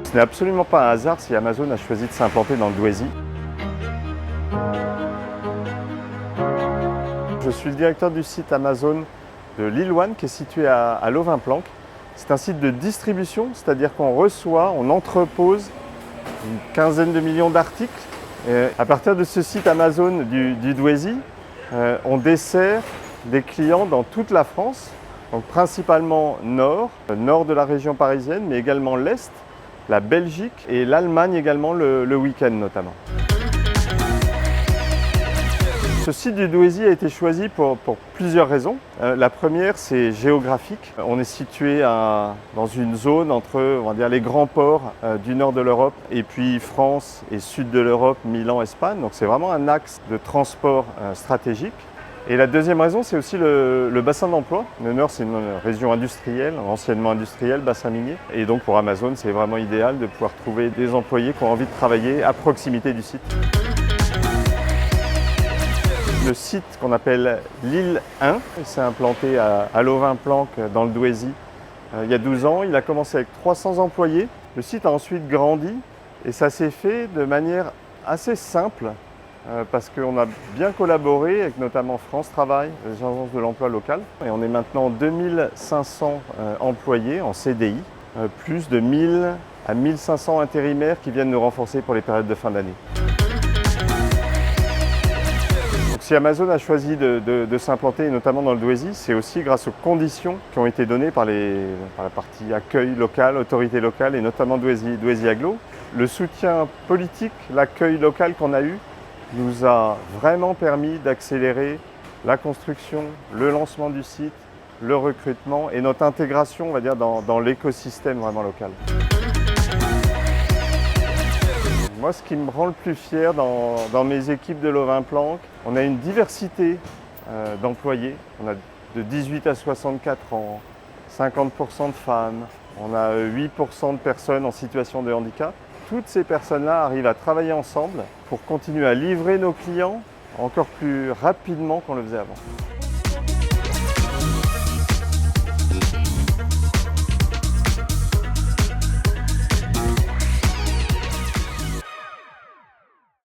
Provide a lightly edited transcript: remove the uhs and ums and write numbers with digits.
Ce n'est absolument pas un hasard si Amazon a choisi de s'implanter dans le Douaisis. Je suis le directeur du site Amazon de Lillouane qui est situé à Lovin-Planck. C'est un site de distribution, c'est-à-dire qu'on reçoit, on entrepose une quinzaine de millions d'articles. Et à partir de ce site Amazon du Douaisis, on dessert des clients dans toute la France, donc principalement nord de la région parisienne, mais également l'Est, la Belgique et l'Allemagne également le week-end notamment. Ce site du Douaisis a été choisi pour plusieurs raisons. La première, c'est géographique. On est situé dans une zone entre, on va dire, les grands ports du nord de l'Europe et puis France et sud de l'Europe, Milan, Espagne. Donc c'est vraiment un axe de transport stratégique. Et la deuxième raison, c'est aussi le bassin d'emploi. Le Nord, c'est une région industrielle, anciennement industrielle, bassin minier. Et donc pour Amazon, c'est vraiment idéal de pouvoir trouver des employés qui ont envie de travailler à proximité du site. Le site qu'on appelle Lille 1, il s'est implanté à Lovin-Planck dans le Douaisis il y a 12 ans. Il a commencé avec 300 employés. Le site a ensuite grandi et ça s'est fait de manière assez simple parce qu'on a bien collaboré avec notamment France Travail, les agences de l'emploi local. Et on est maintenant 2500 employés en CDI, plus de 1000 à 1500 intérimaires qui viennent nous renforcer pour les périodes de fin d'année. Si Amazon a choisi de s'implanter notamment dans le Douaisis, c'est aussi grâce aux conditions qui ont été données par la partie accueil local, autorité locale et notamment Douaisis Agglo. Le soutien politique, l'accueil local qu'on a eu nous a vraiment permis d'accélérer la construction, le lancement du site, le recrutement et notre intégration, on va dire, dans l'écosystème vraiment local. Moi, ce qui me rend le plus fier dans mes équipes de Lovin-Planck, on a une diversité d'employés. On a de 18 à 64 ans, 50% de femmes, on a 8% de personnes en situation de handicap. Toutes ces personnes-là arrivent à travailler ensemble pour continuer à livrer nos clients encore plus rapidement qu'on le faisait avant.